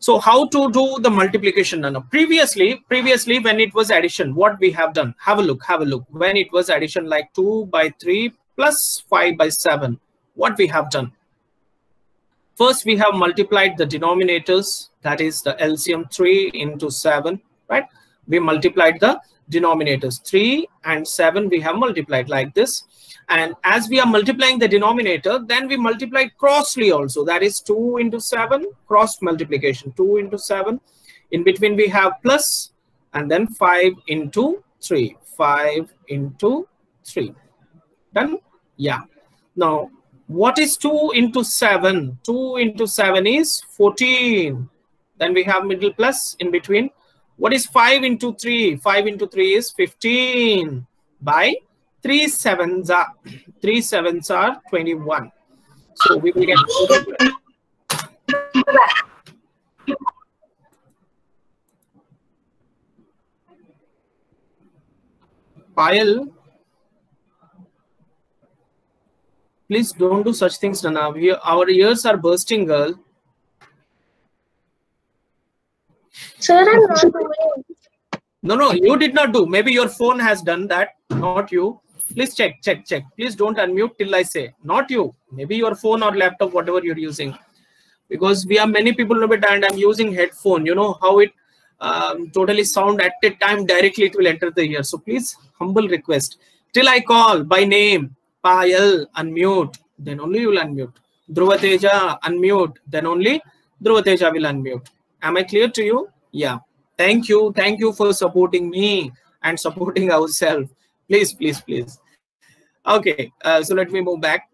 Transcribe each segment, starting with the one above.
So how to do the multiplication, Nana? Previously when it was addition, what we have done? Have a look. When it was addition like 2 by 3 plus 5 by 7, what we have done? First, we have multiplied the denominators, that is the LCM 3 into 7, right? We multiplied the denominators, 3 and 7 we have multiplied like this. And as we are multiplying the denominator, then we multiplied crossly also, that is 2 into 7, cross multiplication, 2 into 7. In between we have plus, and then 5 into 3, 5 into 3. Done? Yeah. Now, what is 2 into 7? 2 into 7 is 14. Then we have middle plus in between. What is 5 into 3? 5 into 3 is 15 by 3 sevens are 21. So we will get Payal. Please don't do such things, Nana. Our ears are bursting, girl. Sir, I'm not doing. No, you did not do. Maybe your phone has done that, not you. Please check. Please don't unmute till I say. Not you. Maybe your phone or laptop, whatever you're using. Because we have many people and I'm using headphone. You know how it totally sound at a time directly it will enter the ear. So please, humble request. Till I call by name, Payal, unmute. Then only you will unmute. Dhruvateja, unmute. Then only Dhruvateja will unmute. Am I clear to you? Yeah. Thank you. Thank you for supporting me and supporting ourselves. Please. Okay, so let me move back.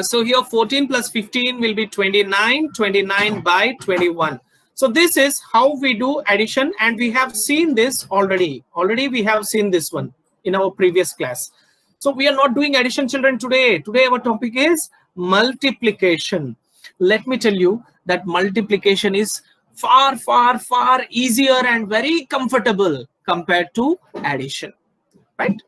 So here 14 plus 15 will be 29, 29 by 21. So this is how we do addition, and we have seen this already. Already we have seen this one in our previous class. So we are not doing addition, children, today. Today our topic is multiplication. Let me tell you that multiplication is far easier and very comfortable compared to addition. Right?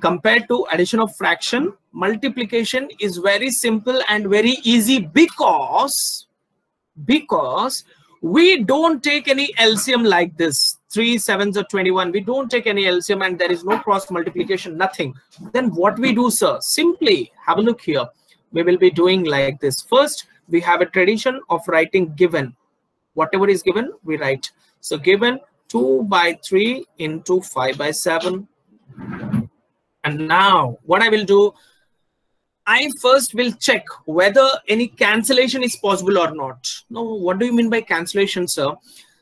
Compared to addition of fraction, multiplication is very simple and very easy because we don't take any LCM like this. 3 sevens are 21. We don't take any LCM and there is no cross multiplication, nothing. Then what we do, sir? Simply have a look here. We will be doing like this. First, we have a tradition of writing given. Whatever is given, we write. So given 2 by 3 into 5 by 7. And now what I will do, I first will check whether any cancellation is possible or not. Now, what do you mean by cancellation, sir?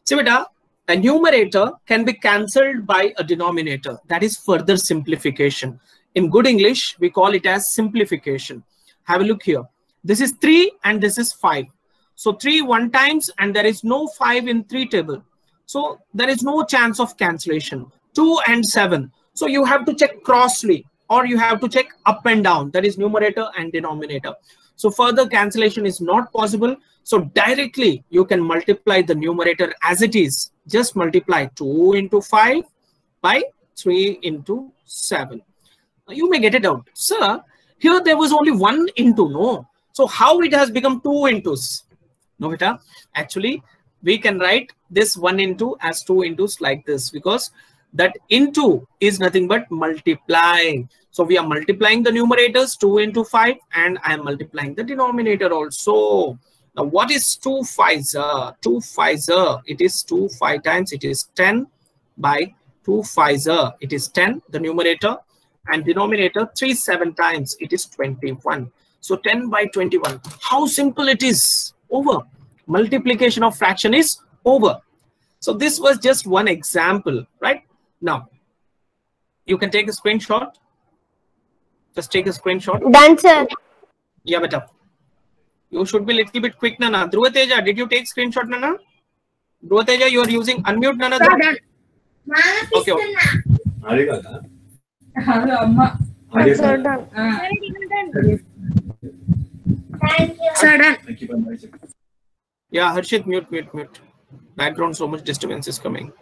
See, beta, a numerator can be cancelled by a denominator. That is further simplification. In good English, we call it as simplification. Have a look here. This is 3 and this is 5. So 3 one times and there is no 5 in 3 table. So there is no chance of cancellation. 2 and 7. So you have to check crossly or you have to check up and down. That is numerator and denominator. So further cancellation is not possible. So directly you can multiply the numerator as it is. Just multiply 2 into 5 by 3 into 7. Now you may get it out. Sir, here there was only 1 into, no. So how it has become 2 intos? No, beta. Actually, we can write this 1 into as 2 intos like this because that into is nothing but multiplying. So we are multiplying the numerators 2 into 5 and I am multiplying the denominator also. Now what is 2 5s? 2 5s, it is 2 5 times, it is 10 by 2 5s, it is 10, the numerator, and denominator 3 7 times, it is 21. So 10 by 21. How simple it is. Over. Multiplication of fraction is over. So this was just one example, right? Now, you can take a screenshot. Just take a screenshot. Done, sir. Yeah, beta. You should be a little bit quick, Nana. Dhruvateja, did you take screenshot, Nana? Dhruvateja, you are using unmute, Nana. Okay. Sir, done. Thank you. Sir, done. Yeah, Harshit, mute. Background, so much disturbance is coming.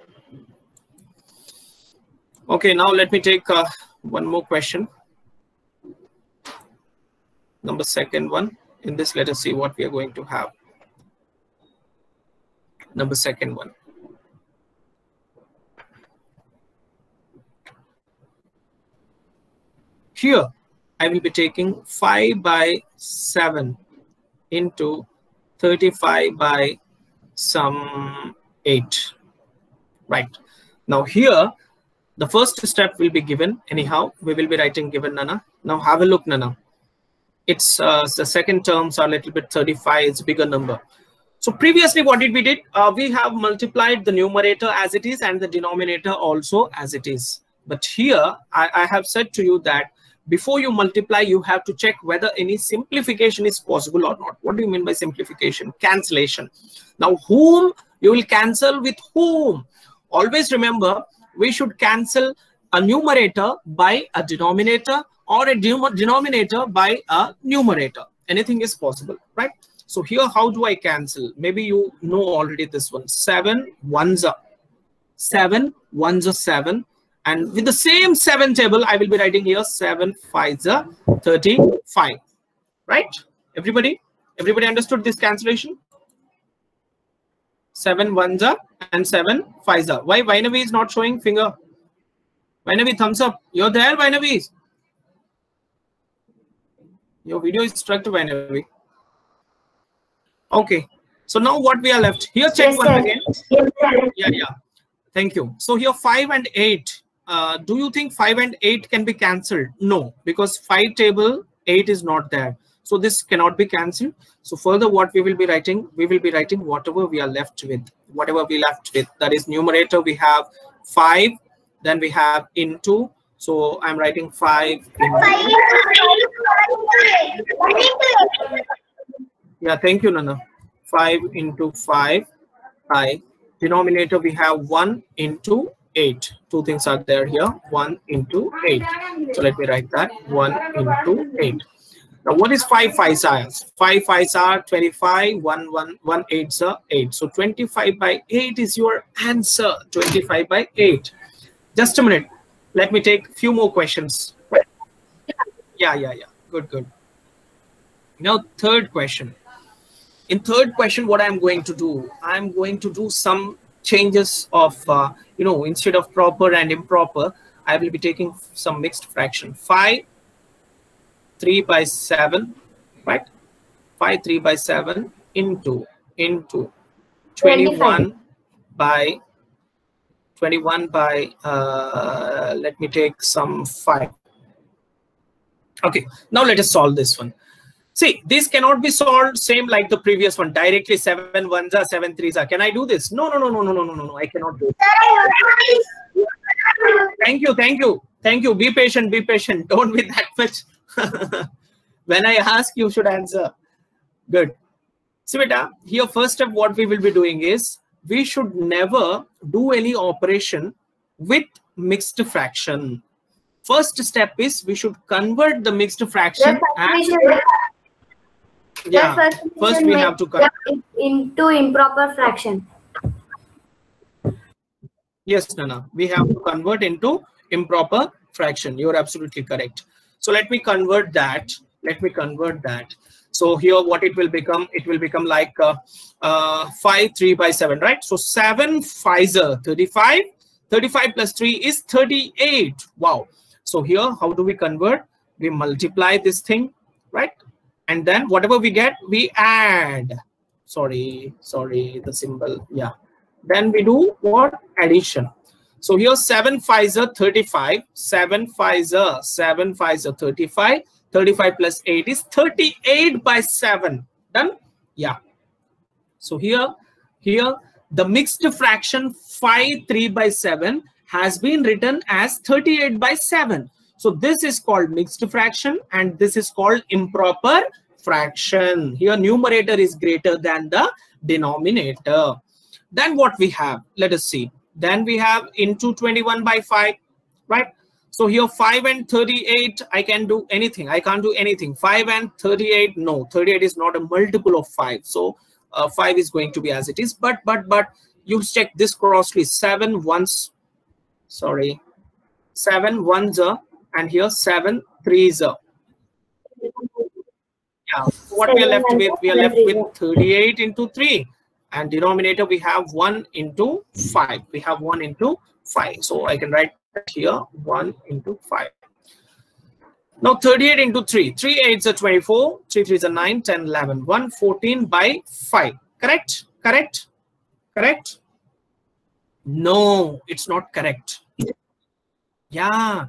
Okay, now let me take one more question. Number second one. In this, let us see what we are going to have. number second one. Here, I will be taking 5 by 7 into 35 by some 8. Right. Now here, the first step will be given. Anyhow, we will be writing given, Nana. Now have a look, Nana. It's the second terms are a little bit 35. It's a bigger number. So previously, what did we did? We have multiplied the numerator as it is and the denominator also as it is. But here, I have said to you that before you multiply, you have to check whether any simplification is possible or not. What do you mean by simplification? Cancellation. Now, whom you will cancel with whom? Always remember, we should cancel a numerator by a denominator or a denominator by a numerator. Anything is possible, right? So here, how do I cancel? Maybe you know already this one. 7 ones are 7 ones are 7. And with the same 7 table, I will be writing here 7 5s are 35. Right? Everybody understood this cancellation? 7 ones are and 7 5s are. Why Vainavi is not showing finger? Vainavi, thumbs up. You're there, Vainavi? Your video is struck to Vainavi. Okay. So now what we are left? Here, check one again. Yeah. Thank you. So here 5 and 8. Do you think 5 and 8 can be cancelled? No, because 5 table 8 is not there. So this cannot be cancelled. So further what we will be writing? We will be writing whatever we are left with. Whatever we left with. That is numerator we have 5. Then we have into. So I'm writing 5. Yeah, thank you, Nana. 5 into 5. I. Denominator we have 1 into 8. Two things are there here. 1 into 8. So let me write that. 1 into 8. Now what is 5 5s are? 5 5s are 25. 1 8s are 8. So 25 by 8 is your answer. 25 by 8. Just a minute. Let me take a few more questions. Yeah. Good. Now third question. In third question, what I'm going to do? I'm going to do some changes of, instead of proper and improper, I will be taking some mixed fraction. 5 3 by 7, right? 5 3 by 7 into 21 by let me take some 5. Okay, now let us solve this one. See, this cannot be solved same like the previous one. Directly 7 1s are 7 3s are. Can I do this? No. I cannot do it. Thank you. Be patient. Don't be that much. When I ask, you should answer. Good. So, beta, here first step what we will be doing is we should never do any operation with mixed fraction. First step is we should convert the mixed fraction as first we have to convert into improper fraction. Yes, Nana, we have to convert into improper fraction. You're absolutely correct. So let me convert that. So here what it will become? It will become like 5 3 by 7, right? So 7 5s are 35. 35 plus 3 is 38. Wow. So here, how do we convert? We multiply this thing, right? And then whatever we get, we add. Sorry, the symbol. Yeah. Then we do what? Addition. So here 7 5s are 35. 7 5s are 35. 35 plus 8 is 38 by 7. Done? Yeah. So here the mixed fraction 5 3 by 7 has been written as 38 by 7. So this is called mixed fraction and this is called improper fraction. Here numerator is greater than the denominator. Then what we have? Let us see. Then we have into 21 by 5, right? So here 5 and 38, I can do anything. I can't do anything. 5 and 38, no. 38 is not a multiple of 5. So 5 is going to be as it is. But you check this crossly. 7 1s. Sorry. 7 1s are and here 7 3s are. Yeah. What we are left with? We are left with 38 into 3. and denominator we have 1 into 5. We have 1 into 5. So I can write here 1 into 5. Now 38 into 3. 3 8s are 24. 3 3s are 9, 10, 11. 114 by 5. Correct? Correct? Correct? No, it's not correct. Yeah.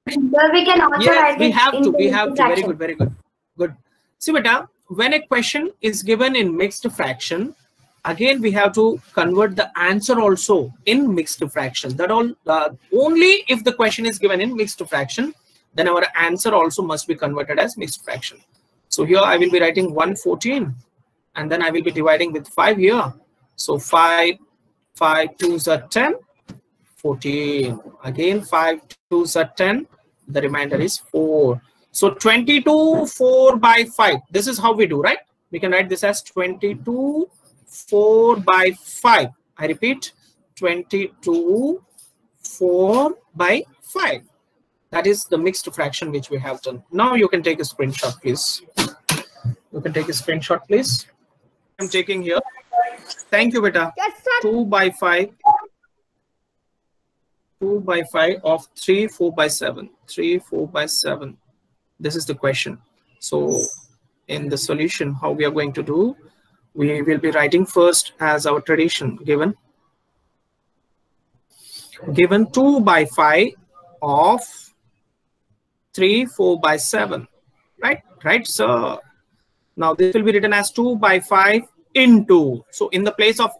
But we can also write we it have to. into We have to. fraction. Very good. Very good. Good. See, beta, when a question is given in mixed fraction, again we have to convert the answer also in mixed fraction. That all only if the question is given in mixed fraction, then our answer also must be converted as mixed fraction. So here I will be writing 114, and then I will be dividing with 5 here. So 5 2s are 10, 14. Again 5 2s are 10. The remainder is 4. So 22 4 by 5. This is how we do, right? We can write this as 22 4 by 5. I repeat, 22 4 by 5. That is the mixed fraction which we have done. Now you can take a screenshot, please. You can take a screenshot, please. I'm taking here. Thank you, beta. Yes, sir. 2 by 5. 2 by 5 of 3 4 by 7. 3 4 by 7. This is the question. So in the solution, how we are going to do, we will be writing first as our tradition given 2 by 5 of 3 4 by 7. Right, sir. Now this will be written as 2 by 5 into. So in the place of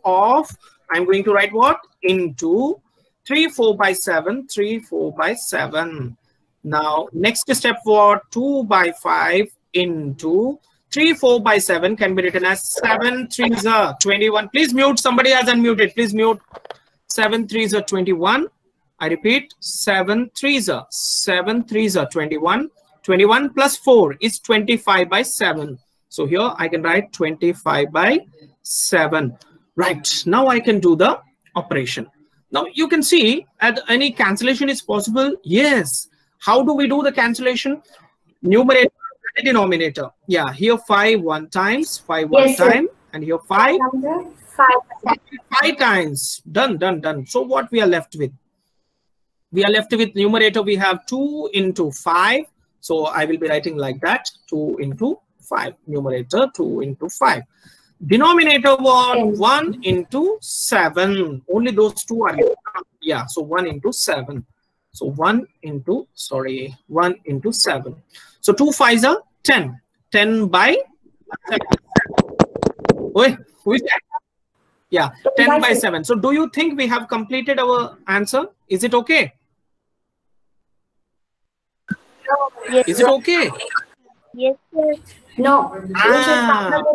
I'm going to write what? Into 3 4 by 7. 3 4 by 7. Now next step, what? 2 by 5 into 3 4 by 7 can be written as 7 3s are 21. Please mute. Somebody has unmuted. Please mute. 7 3s are 21. I repeat, 7 3s are 21. 21 plus 4 is 25 by 7. So here I can write 25 by 7. Right. Now I can do the operation. Now you can see at any cancellation is possible. Yes. How do we do the cancellation? Numerator and denominator. Yeah. Here 5 one times, 5 one Yes, sir. time, and here 5 5. times. Done. So what we are left with? We are left with numerator. We have 2 into 5. So I will be writing like that. 2 into 5. Numerator 2 into 5. Denominator what? 1 into 7. Only those two are left. Yeah. So 1 into 7. So 1 into 7. So 2 5s are 10. 10 by 7. Wait, who is that? Yeah, 10 by 7. So do you think we have completed our answer? Is it okay? Yes, Is it okay? Yes, sir. No.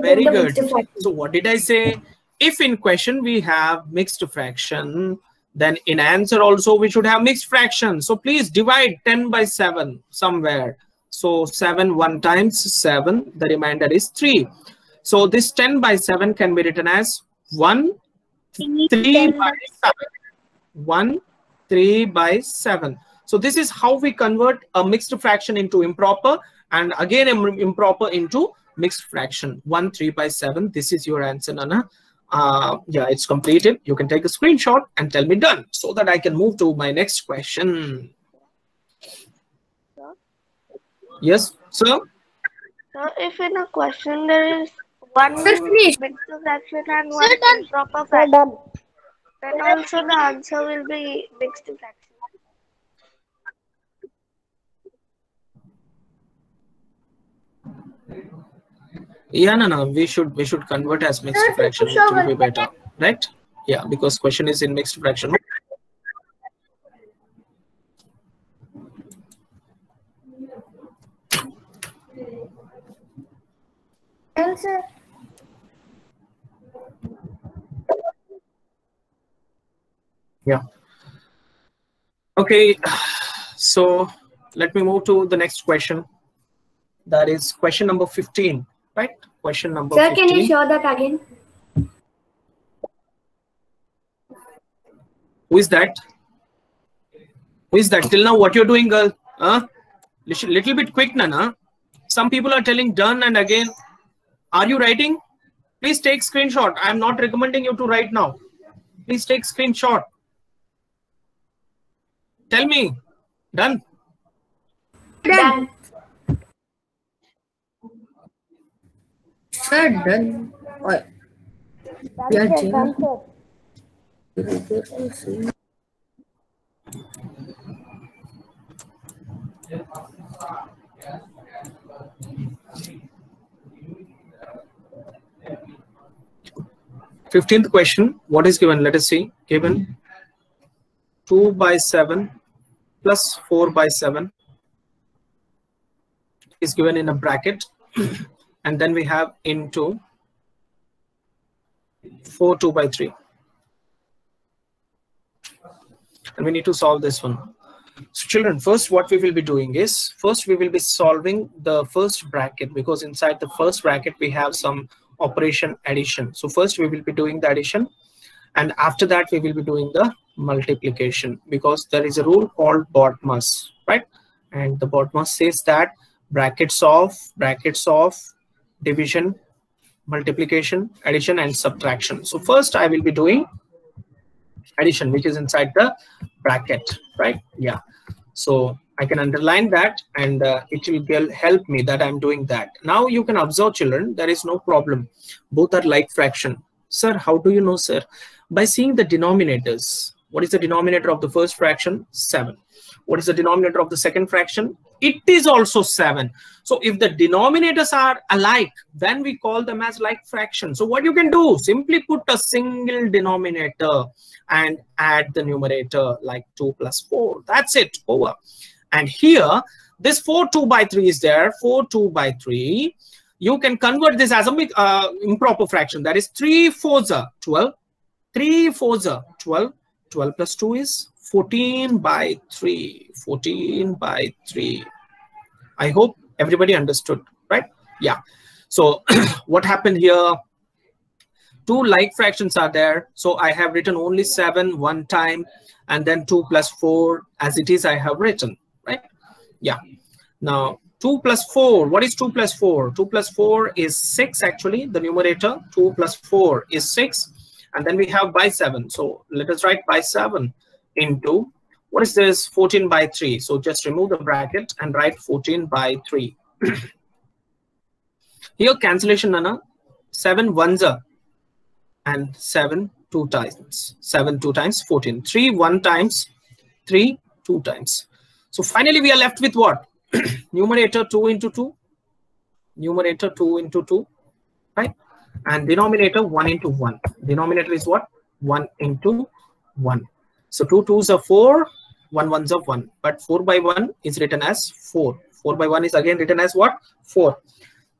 Very good. So what did I say? If in question we have mixed fraction, then in answer also we should have mixed fraction. So please divide 10 by 7 somewhere. So 7 one times 7. The remainder is 3. So this 10 by 7 can be written as 1 3 by 7. 1 3 by 7. So this is how we convert a mixed fraction into improper, and again improper into mixed fraction. 1 3 by 7. This is your answer, Nana. Yeah, it's completed. You can take a screenshot and tell me done, so that I can move to my next question. Yes, sir. So if in a question there is one mixed fraction and one improper fraction, then also the answer will be mixed fraction. Yeah, no, we should convert as mixed fraction. It will be better, right? Yeah, because question is in mixed fraction. Answer. Yeah. Okay. So let me move to the next question. That is question number 15, right? Question number 15. Sir, can you show that again? Who is that? Who is that? Till now, what you're doing, girl? Little bit quick, Nana. Some people are telling done and again. Are you writing? Please take screenshot. I'm not recommending you to write now. Please take screenshot. Tell me. Done? Done. Sir, done. What? Yeah, Jim. 15th question. What is given? Let us see. Given 2 by 7 plus 4 by 7 is given in a bracket. And then we have into 4 2 by 3. And we need to solve this one. So children, first what we will be doing is, first we will be solving the first bracket, because inside the first bracket we have some operation addition. So first we will be doing the addition, and after that we will be doing the multiplication, because there is a rule called BODMAS, right? And the BODMAS says that brackets of division, multiplication, addition and subtraction. So first I will be doing addition, which is inside the bracket, right? Yeah, so I can underline that, and it will help me that I'm doing that. Now you can observe, children, there is no problem. Both are like fraction. Sir, how do you know, sir? By seeing the denominators. What is the denominator of the first fraction? 7. What is the denominator of the second fraction? It is also 7. So if the denominators are alike, then we call them as like fraction. So what you can do, simply put a single denominator and add the numerator, like 2 plus 4. That's it, over. And here, this 4 2 by 3 is there. 4 2 by 3. You can convert this as a improper fraction. That is 3 4s are 12. 3 4s are 12. 12 plus 2 is 14 by 3. 14 by 3. I hope everybody understood, right? Yeah. So what happened here? Two like fractions are there. So I have written only 7 one time, and then 2 plus 4 as it is I have written, right? Yeah. Now 2 plus 4. What is 2 plus 4? 2 plus 4 is 6 actually. The numerator 2 plus 4 is 6. And then we have by 7. So let us write by 7 into, what is this? 14 by 3. So just remove the bracket and write 14 by 3. Here cancellation, Nana. 7 ones are, and 7 2 times. 7 2 times 14. 3 1 times, 3 2 times. So finally we are left with what? Numerator 2 into 2. Numerator 2 into 2, right? And denominator 1 into 1. Denominator is what? 1 into 1. So 2 2s are 4, 1 1s are 1. But 4 by 1 is written as 4. 4 by 1 is again written as what? 4.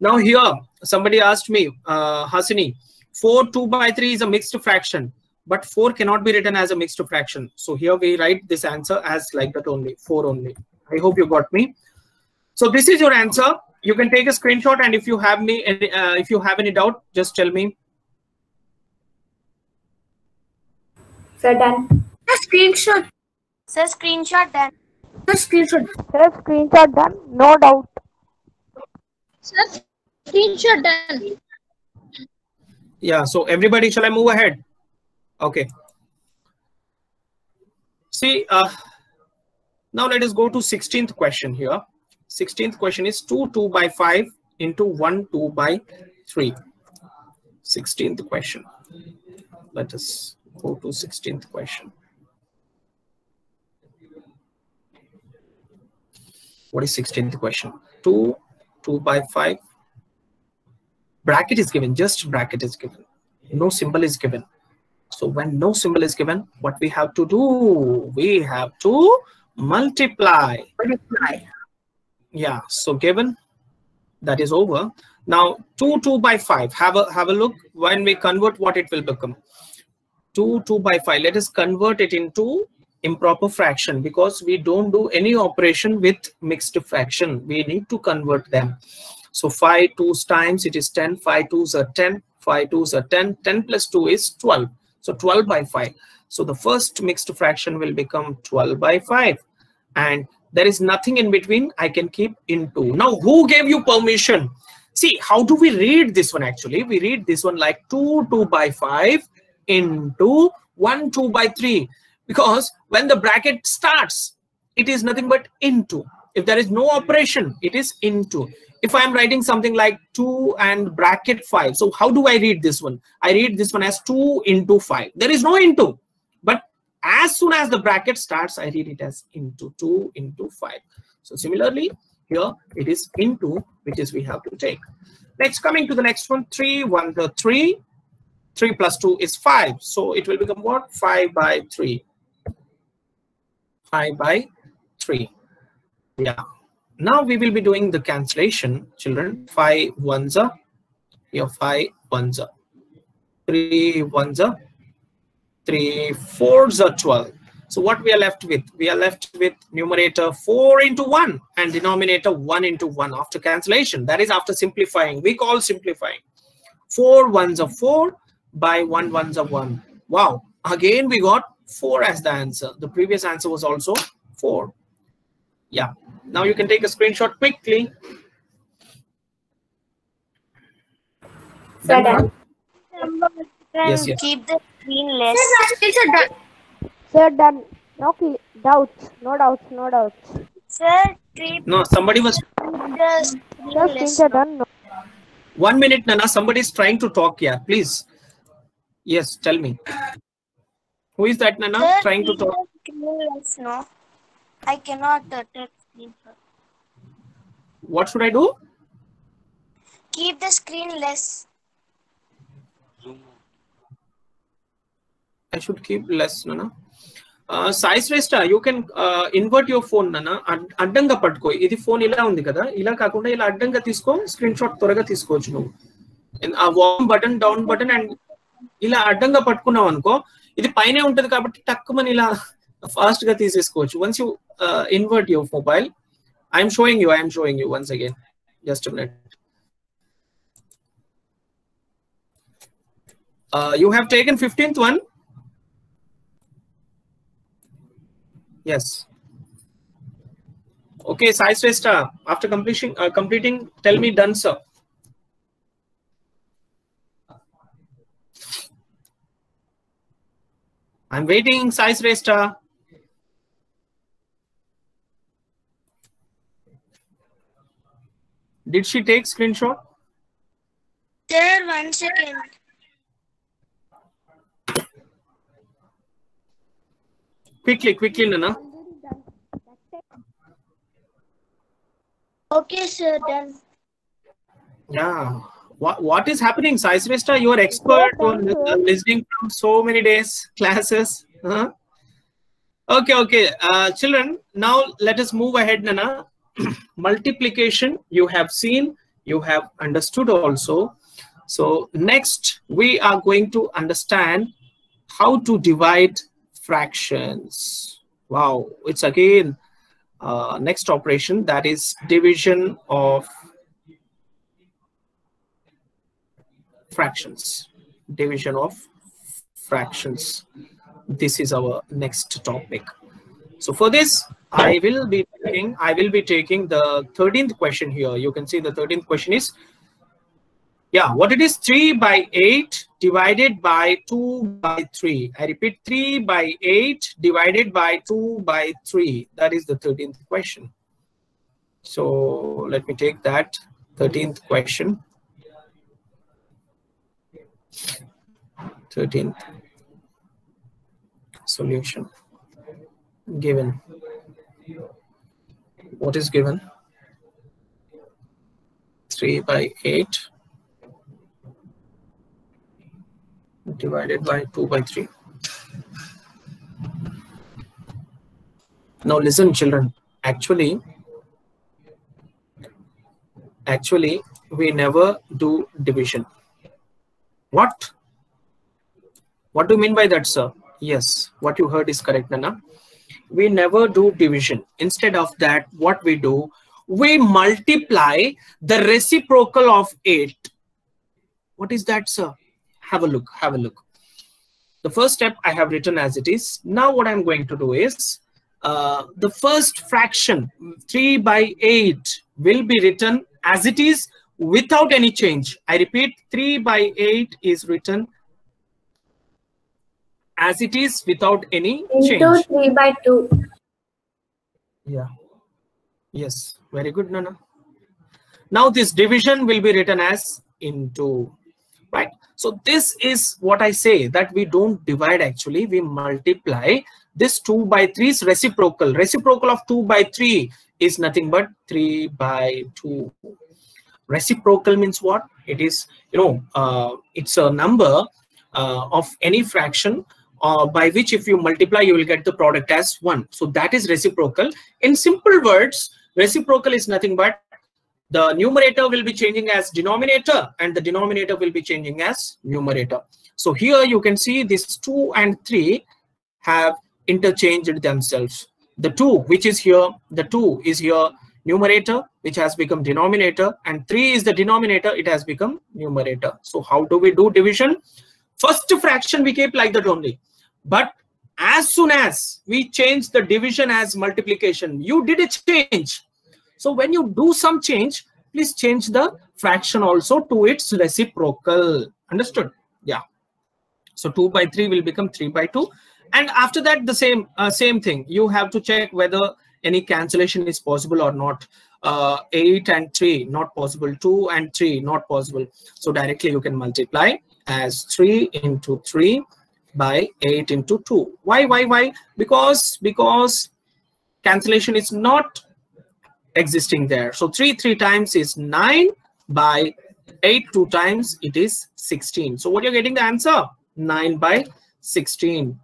Now here, somebody asked me, Hasini, 4 2 by 3 is a mixed fraction, but 4 cannot be written as a mixed fraction. So here we write this answer as like that only, 4 only. I hope you got me. So this is your answer. You can take a screenshot, and if you have any doubt, just tell me. Sir, done. Screenshot. Sir, screenshot done. Screenshot. Sir, screenshot done. No doubt. Sir, screenshot done. Yeah, so everybody, shall I move ahead? Okay. See, now let us go to 16th question here. 16th question is 2 2 by 5 into 1 2 by 3. 16th question. Let us go to 16th question. What is 16th question? 2 2 by 5. Bracket is given, just bracket is given. No symbol is given. So when no symbol is given, what we have to do? We have to multiply. Yeah, so given, that is over. Now 2 2 by 5. Have a look. When we convert, what it will become? 2 2 by 5. Let us convert it into improper fraction, because we don't do any operation with mixed fraction. We need to convert them. So 5 2s times it is 10. 5 2s are 10. 5 2s are 10. 10 plus 2 is 12. So 12 by 5. So the first mixed fraction will become 12 by 5. And there is nothing in between. I can keep into. Now, who gave you permission? See, how do we read this one actually? We read this one like 2 by 5 into 1 2 by 3. Because when the bracket starts, it is nothing but into. If there is no operation, it is into. If I am writing something like 2 and bracket 5, so how do I read this one? I read this one as 2 into 5. There is no into. But as soon as the bracket starts, I read it as into 2 into 5. So similarly, here it is into, which is we have to take. Next, coming to the next one, 3 1 the 3. 3 plus 2 is 5. So it will become what? 5 by 3. 5 by 3. Yeah. Now we will be doing the cancellation, children. 5 ones are here, 5 ones are 3 ones are 3 fours are 12. So what we are left with? We are left with numerator 4 into 1 and denominator 1 into 1 after cancellation. That is after simplifying. We call simplifying. 4 ones are 4 by 1 ones are 1. Wow. Again, we got 4 as the answer. The previous answer was also 4. Yeah. Now you can take a screenshot quickly. Sir, done. Yes, yes. Keep the screen less. Sir, done. No doubts. No doubts. No doubts. Sir, keep No, somebody was. the screen Sir, less. screenshot done. No. 1 minute, Nana. Somebody is trying to talk here. Please. Yes, tell me. Who is that, Nana? Sir, Trying to keep talk. the screen less, no? I cannot touch screen. What should I do? Keep the screen less. I should keep less, Nana. Sai Shrestha, you can invert your phone, Nana. Addanga patko. Idi phone ila undi kada. Ila kakunda ila addanga tisko. Screenshot toraga tiskochu nu. And a warm button, down button, and ila addanga patkunav anko. Idi paine untadi kabatti takkumani ila fast ga tiseskochu. Once you invert your mobile, I am showing you once again. Just a minute. You have taken 15th one. Yes. Okay, Sai Shrestha, after completing, tell me done, sir. I'm waiting, Sai Shrestha. Did she take screenshot? Sir, 1 second. Quickly, Nana. Okay, sir, done. Yeah. What is happening, Sai Shrestha? You are expert on listening from so many days classes. Huh? Okay. Children, now let us move ahead, Nana. Multiplication, you have seen, you have understood also. So next, we are going to understand how to divide fractions. Wow, it's again next operation, that is division of fractions. Division of fractions. This is our next topic. So for this, I will be taking the 13th question here. You can see the 13th question is, yeah, what it is, 3 by 8 divided by 2 by 3. I repeat, 3 by 8 divided by 2 by 3. That is the 13th question. So let me take that 13th question. 13th solution. Given. What is given? 3 by 8 divided by 2 by 3. Now listen, children. Actually, we never do division. What? What do you mean by that, sir? Yes, what you heard is correct, Nana. We never do division. Instead of that, what we do, we multiply the reciprocal of 8. What is that, sir? Have a look. The first step I have written as it is. Now what I'm going to do is, the first fraction, 3 by 8, will be written as it is without any change. I repeat, 3 by 8 is written as it is without any Into change. 3 by 2. Yeah. Yes. Very good, Nana. Now this division will be written as into, right? So this is what I say, that we don't divide actually, we multiply. This 2 by 3 is reciprocal. Reciprocal of 2 by 3 is nothing but 3 by 2. Reciprocal means what? It is, it's a number of any fraction by which if you multiply, you will get the product as 1. So that is reciprocal. In simple words, reciprocal is nothing but the numerator will be changing as denominator and the denominator will be changing as numerator. So here you can see this 2 and 3 have interchanged themselves. The 2 which is here, the 2 is here numerator, which has become denominator, and 3 is the denominator, it has become numerator. So how do we do division? First fraction we keep like that only. But as soon as we change the division as multiplication, you did a change. So when you do some change, please change the fraction also to its reciprocal. Understood? Yeah. So 2 by 3 will become 3 by 2. And after that, the same thing. You have to check whether any cancellation is possible or not. 8 and 3 not possible. 2 and 3 not possible. So directly you can multiply as 3 into 3 by 8 into 2. Why? Because cancellation is not existing there. So 3 times is 9 by 8 2 times it is 16. So what you're getting the answer? 9 by 16.